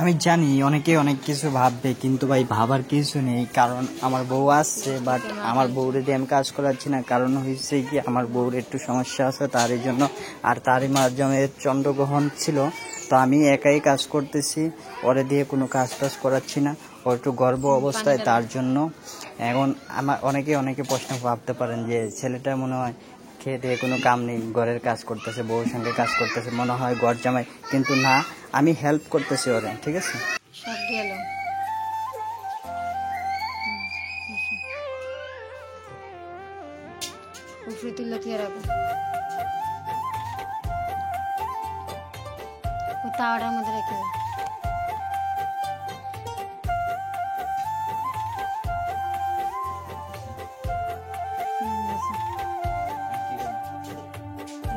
আমি জানি অনেকে অনেক কিছু ভাববে, কিন্তু ভাই ভাবার কিছু নেই। কারণ আমার বউ আসছে, বাট আমার বউরে দিয়ে আমি কাজ করাচ্ছি না। কারণ হয়েছে কি, আমার বউর একটু সমস্যা আছে, তারই জন্য। আর তারই মাধ্যমে চন্দ্রগ্রহণ ছিল, তো আমি একাই কাজ করতেছি, ওরে দিয়ে কোনো কাজ টাজ করাচ্ছি না। ওর একটু গর্ভ অবস্থায়, তার জন্য। এখন আমার অনেকে প্রশ্ন ভাবতে পারেন যে ছেলেটা মনে হয় খেয়ে দিয়ে কোনো কাম নেই, ঘরের কাজ করতেছে, বউর সঙ্গে কাজ করতেছে, মনে হয় ঘর জামাই। কিন্তু না, আমি হেল্প করতেছি ওরে, ঠিক আছে। সব গেল উপরে তুললে তুই রাখো ওই তাওয়াটার মধ্যে রেখে দাও।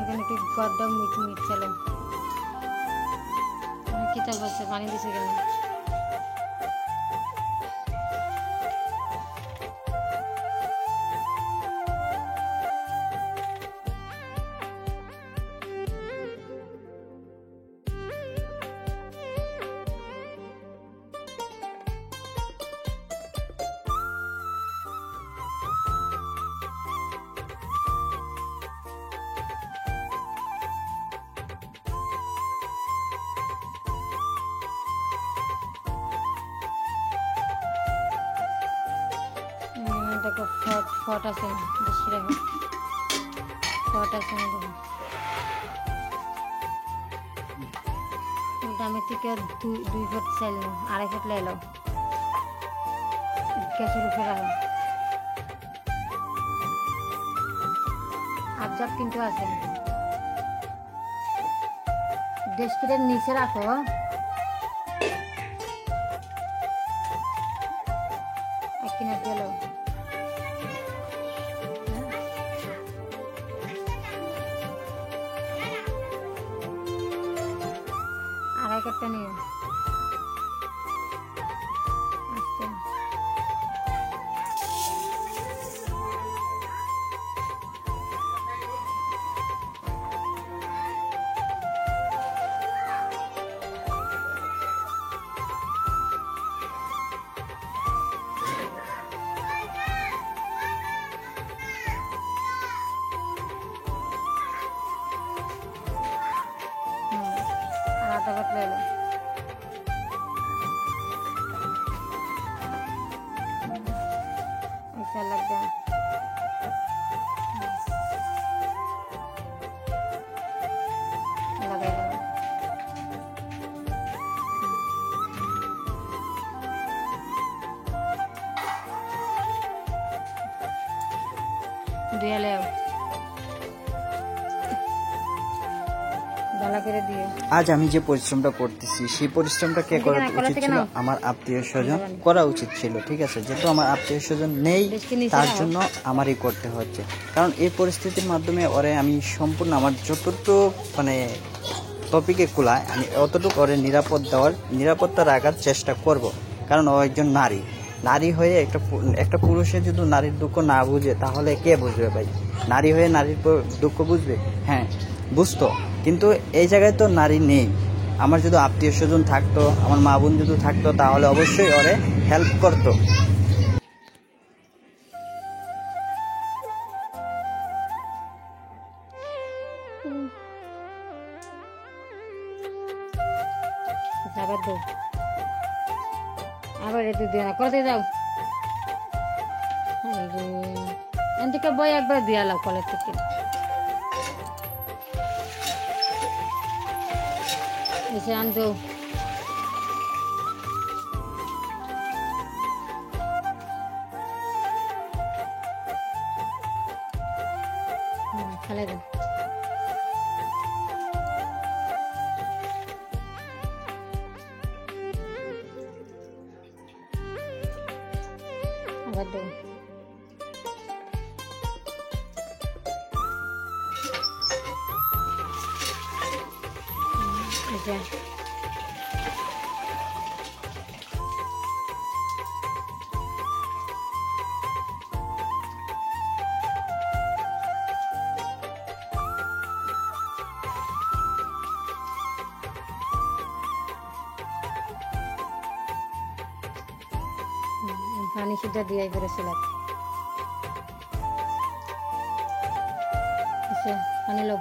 এখানে কি গদ্দা মিট মিট চলে কি চাল বলছে, পানি দিছে কেন? দেখো ফট আছে, বেশি রাখো, ফট আছে না দেখো। দামের থেকে 2 ফুট চাইল না, 2.5 ফুট লাইলো গ্যাসের উপরে রাখো। আবজাব কিন্তু আছে, ডেস্কের নিচে রাখো। এক কিনা গেল আড়াই কাপটা নিয়ে আচ্ছা। আধা কাপ লে লো, ऐसा लग गया। लगा लगा दिया ले ভালো করে দিয়ে। আজ আমি যে পরিশ্রমটা করতেছি, সেই পরিশ্রমটা কে করা উচিত ছিল? আমার আত্মীয় স্বজন করা উচিত ছিল, ঠিক আছে। যেহেতু আমার আত্মীয় স্বজন নেই, তার জন্য আমারই করতে হচ্ছে। কারণ এই পরিস্থিতির মাধ্যমে ওরে আমি সম্পূর্ণ আমার যতটুকু মানে টপিকে কুলায়, আমি অতটুকু ওরে নিরাপত্তা রাখার চেষ্টা করব। কারণ ও একজন নারী হয়ে একটা পুরুষের যদি নারীর দুঃখ না বুঝে, তাহলে কে বুঝবে ভাই? নারী হয়ে নারীর দুঃখ বুঝবে? হ্যাঁ, বুঝতো। কিন্তু এই জায়গায় তো নারী নেই। আমার যদি আত্মীয় স্বজন থাকতো, আমার মা বোন যদি থাকতো, তাহলে অবশ্যই ওরে হেল্প করতো। আবার এতে দিয়ে না করতে যাও। এদিকে বই একবার দিয়ে লাও কলেজ থেকে। এসে আনতো ফেলে দাও। আবার দাও। এটা পানি সিদ্ধা দিয়ে করে চুলাত পানি লো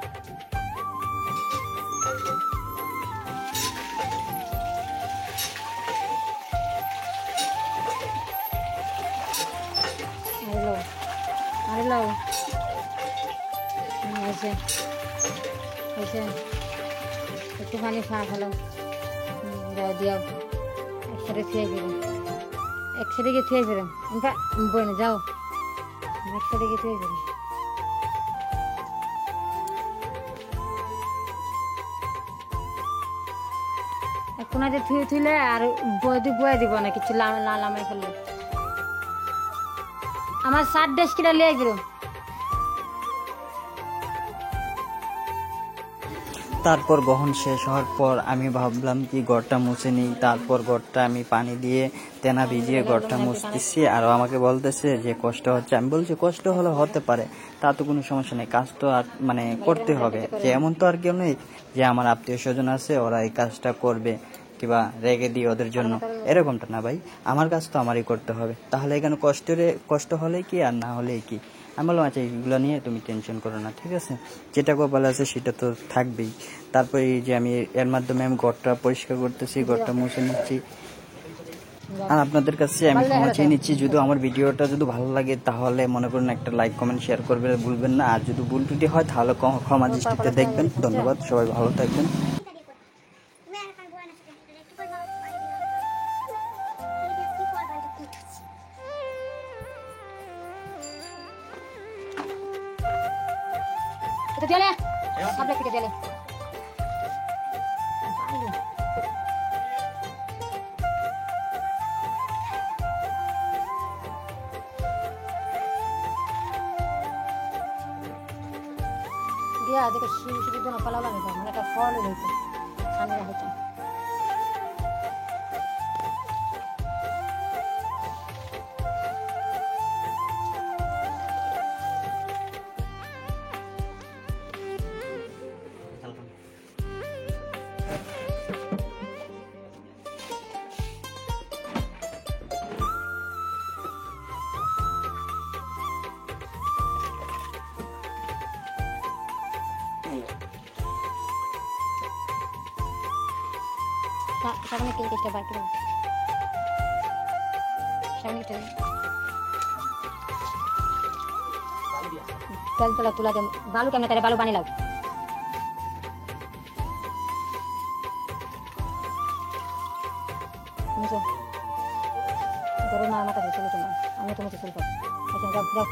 আরে লো হয়েছে হয়েছে একটুখানি ভালো যাও দিয়াও একসাথে খেয়ে ফেরো একসাথে গিয়ে খেয়ে ফেরো বই না যাও একসাথে গিয়ে খেয়ে ফেরো কোনাতে থুয়ে থুইলে আর বয়ে দিব না কিছু লামাই ফেললে আমার 60 কিলো লিয়ে গেল তারপর বহন শেষ হওয়ার পর আমি ভাবলাম কি ঘরটা মুছে নিই। তারপর ঘরটা আমি পানি দিয়ে তেনা ভিজিয়ে ঘরটা মুছতেছি, আর আমাকে বলতেছে যে কষ্ট হচ্ছে। আমি বলছি কষ্ট হলে হতে পারে, তা তো কোনো সমস্যা নেই, কাজ তো আর মানে করতে হবে, যে এমন তো আর কেউ নেই যে আমার আত্মীয় স্বজন আছে ওরা এই কাজটা করবে কিংবা রেগে দিই ওদের জন্য, এরকমটা না ভাই, আমার কাজ তো আমারই করতে হবে। তাহলে এখানে কষ্ট হলে কি আর না হলে কি। আমি বললাম আচ্ছা এগুলো নিয়ে তুমি টেনশন করো না, ঠিক আছে, যেটা কপালে আছে সেটা তো থাকবেই। তারপরে এই যে আমি এর মাধ্যমে আমি ঘরটা পরিষ্কার করতেছি, ঘরটা মুছে নিচ্ছি। আর আপনাদের কাছে আমি ক্ষমা চেয়ে নিচ্ছি, যদি আমার ভিডিওটা যদি ভালো লাগে তাহলে মনে করুন একটা লাইক কমেন্ট শেয়ার করবেন, ভুলবেন না। আর যদি ভুল ত্রুটি হয় তাহলে ক্ষমা দৃষ্টিতে দেখবেন। ধন্যবাদ, সবাই ভালো থাকবেন। Kita jalan ya. Sampai kita jalan. Dia ada kesini itu nak kalau lagi kan, mereka follow itu. Sana dah itu. সামনে কিল কেসটা বার করুন, সামনে টেনে তেল তোলা তুলা দেন। বালু কেমন তাহলে বালু পানি লাও, শুনছো ধরো না আমার কাছে চলে তোমার, আমি তোমাকে চলবো। আচ্ছা যাও যাও।